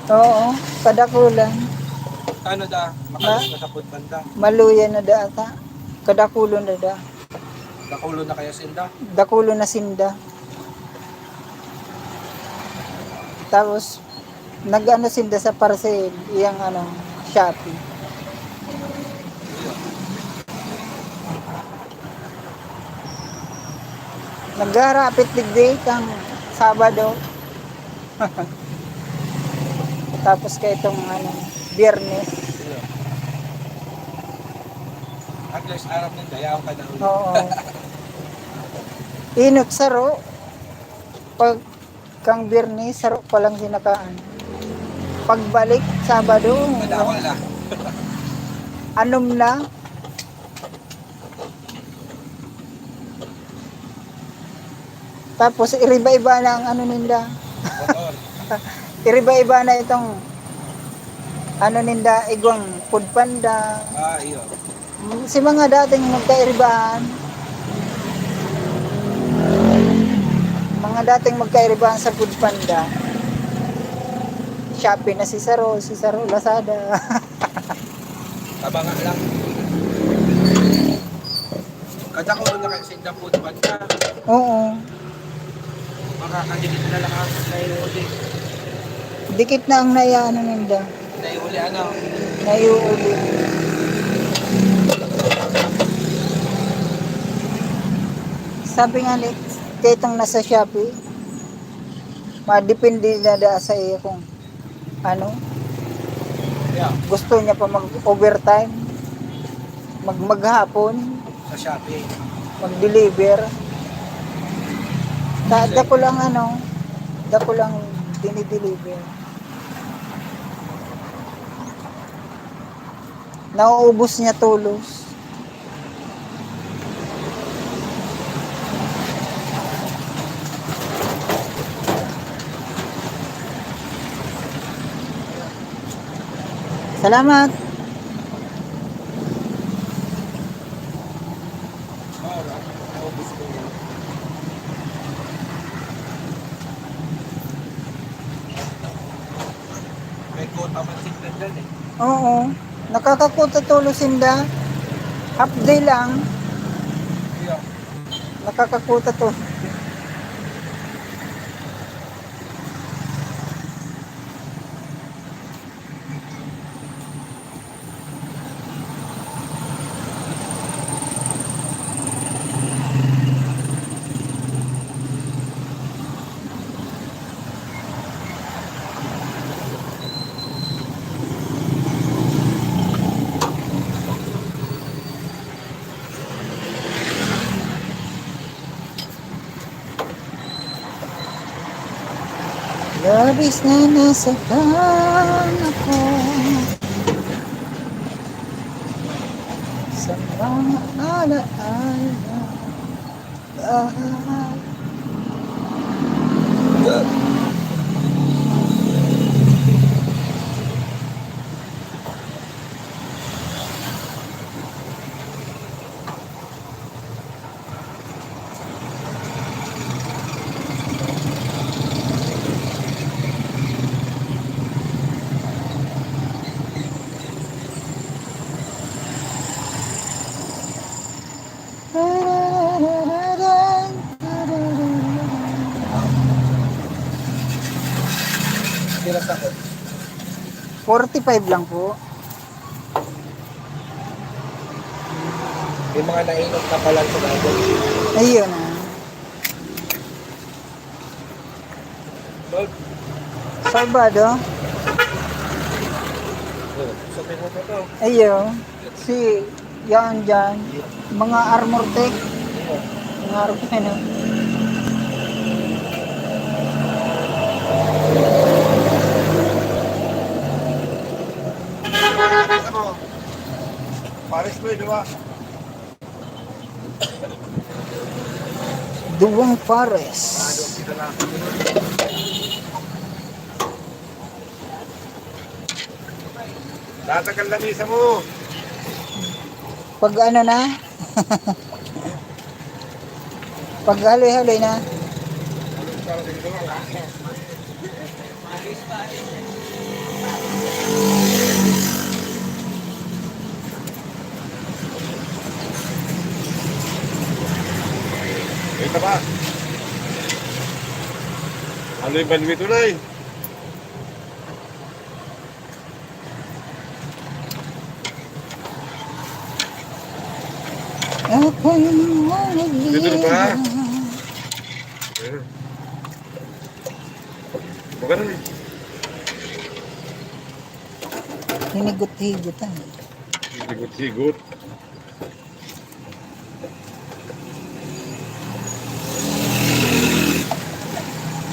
Speaker 1: Oo, kadakulan.
Speaker 4: Ano da? Makalas na sa Pudbanda.
Speaker 1: Maluya na da ata. Kadakulo na da.
Speaker 4: Nakulo na kaya sinda.
Speaker 1: Dakulo na sinda. Tapos, nag-ano sinda sa parcel, iyang ano, Shopee. Nagharapit digdi kang Sabado. Tapos kay itong ano, Biyernes.
Speaker 4: At least arap ng dayaw ka na ulit.
Speaker 1: Oo. Inot saro. Pag kang Biyernes, saro pa lang sinakaan. Pagbalik, Sabado,
Speaker 4: Madawal na.
Speaker 1: anom na. Tapos iriba-iba na ang ano nila.
Speaker 4: Motor.
Speaker 1: Iriba-iba na itong ano ninda, igwang food panda.
Speaker 4: Iyo.
Speaker 1: Si mga dating magkairibahan. Mga dating magkairibahan sa food panda. Shopee na si Saro Lazada.
Speaker 4: Tabangan lang. Kada ko na kaya sinda Pudbanda.
Speaker 1: Oo.
Speaker 4: Makakadikit na lang ang naiuli.
Speaker 1: Dikit na ang nayano ninda.
Speaker 4: Naiuli ano?
Speaker 1: Naiuuli. Sabi nga ni kitang nasa Shopee, madepende na da sa iyo kung ano,
Speaker 4: Yeah.
Speaker 1: gusto niya pa mag-overtime, maghapon,
Speaker 4: Sa Shopee.
Speaker 1: mag-deliver. Dako lang ano, dako lang dinideliver. Nauubos niya tulos. Salamat.
Speaker 4: Naubos ko yun. May quota man sinda dyan eh.
Speaker 1: Oo. Nakakakuta tulos sinda. Half day lang.
Speaker 4: Yeah.
Speaker 1: Nakakakuta to. Labis na nasaktan ako sa mga alaala.
Speaker 4: Tira sa ko.
Speaker 1: 45 lang po.
Speaker 4: Yung mga nainot na pa lang sa bago.
Speaker 1: Ayun ah.
Speaker 4: Lord,
Speaker 1: Salvado.
Speaker 4: sabihin mo pa to.
Speaker 1: Ayun. Si yan dyan. Mga armor tech. Mga armor ano.
Speaker 4: Paris mo, di ba?
Speaker 1: Duwang Pares.
Speaker 4: Kita lang. Tatagal lang isa mo.
Speaker 1: Pag ano na, pag haloy-haloy na,
Speaker 4: Ito ba? Ano yung bandwidth ito na eh?
Speaker 1: ako'y
Speaker 4: Dito na ba?
Speaker 1: nagdiyan.
Speaker 4: Ayun. Huwag ka na eh.
Speaker 1: Hinigot-higot ah.
Speaker 4: Sigut-sigut.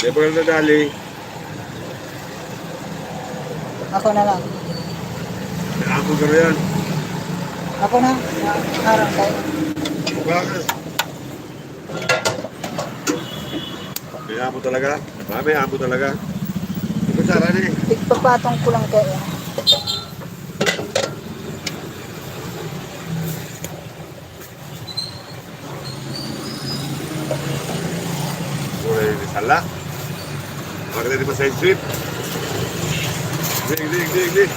Speaker 4: Di ba ka nadali?
Speaker 1: Ako na lang.
Speaker 4: Naamon ka na yan.
Speaker 1: Ako na. Harang tayo.
Speaker 4: Mukha ka. May amo talaga? May amo talaga. Hindi ko sara na eh.
Speaker 1: Tigpapatong ko lang kayo.
Speaker 4: Mulai di sala. Makita di pa sa trip. Dig.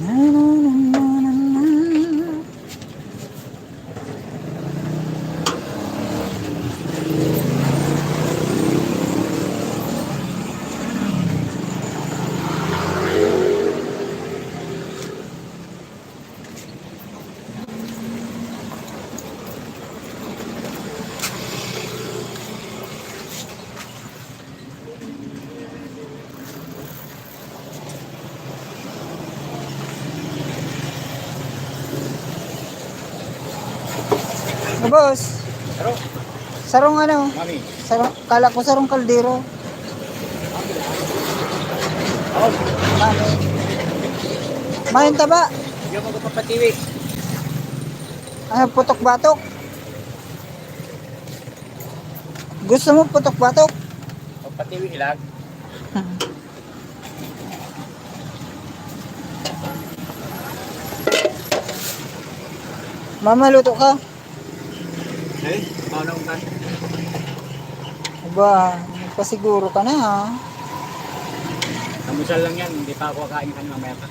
Speaker 1: Na, na, na, na, na, na. Oh, boss. Sarong ano?
Speaker 3: Mami.
Speaker 1: Sarong, kala ko sarong kaldero. Mami. Mahin taba.
Speaker 3: Hindi ako magpapatiwi.
Speaker 1: Ano, putok-batok? Gusto mo putok-batok?
Speaker 3: Magpatiwi ilag.
Speaker 1: Mamaluto ka?
Speaker 3: Eh, paano ka?
Speaker 1: Aba, nagpasiguro ka na ha.
Speaker 3: Namusal lang yan, hindi pa ako kakain kan mamaya pa.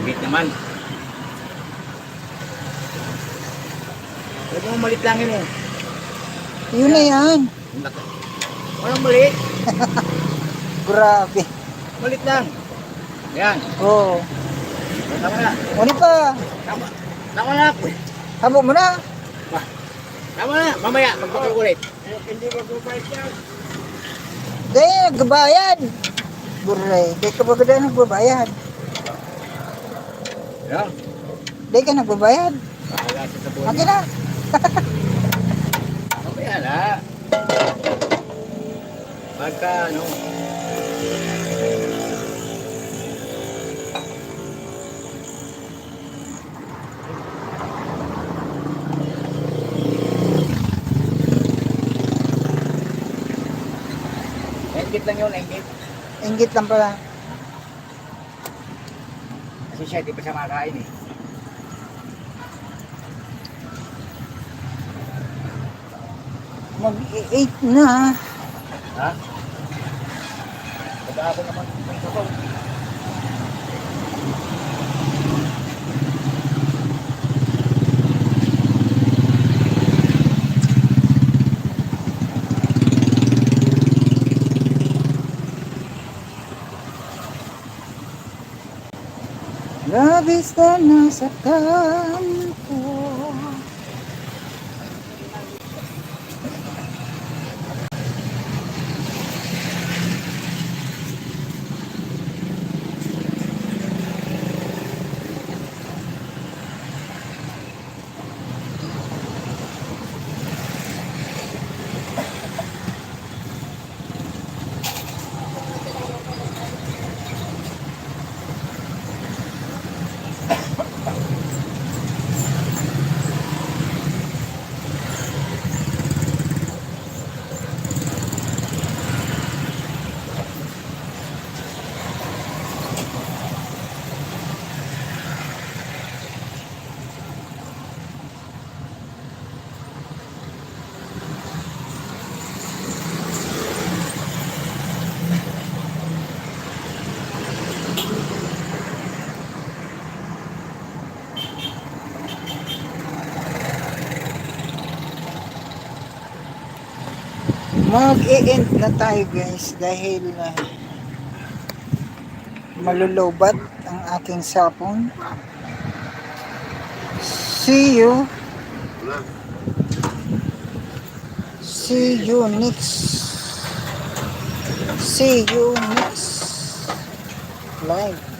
Speaker 3: Higit naman. Huwag mo malit lang yun eh.
Speaker 1: Yun na yan.
Speaker 3: Walang malit.
Speaker 1: Grabe.
Speaker 3: Malit lang. Yan.
Speaker 1: Oo.
Speaker 3: Tama na.
Speaker 1: Uni pa.
Speaker 3: Tama na.
Speaker 1: Habo mo na.
Speaker 3: Tama na. Mamaya, magpapakulit.
Speaker 4: Hindi magbabayad yan.
Speaker 1: Dahil nagbabayad. Buray. Dahil ka ba ganda nagbabayad?
Speaker 3: Yan.
Speaker 1: Dahil ka nagbabayad.
Speaker 3: Bahala siya sa buhay.
Speaker 1: Akin na.
Speaker 3: Mamaya na. Pagka ano. Engit lang yun, engit.
Speaker 1: Inggit lang pala.
Speaker 3: Kasi siya, di pa siya makakain eh.
Speaker 1: Mag-8 na.
Speaker 3: Ha? Pag-aako naman. Sabaw.
Speaker 1: Labis na nasa kanto. Mag-e-end na tayo guys dahil malulobat ang aking cellphone. See you. See you next. See you next live.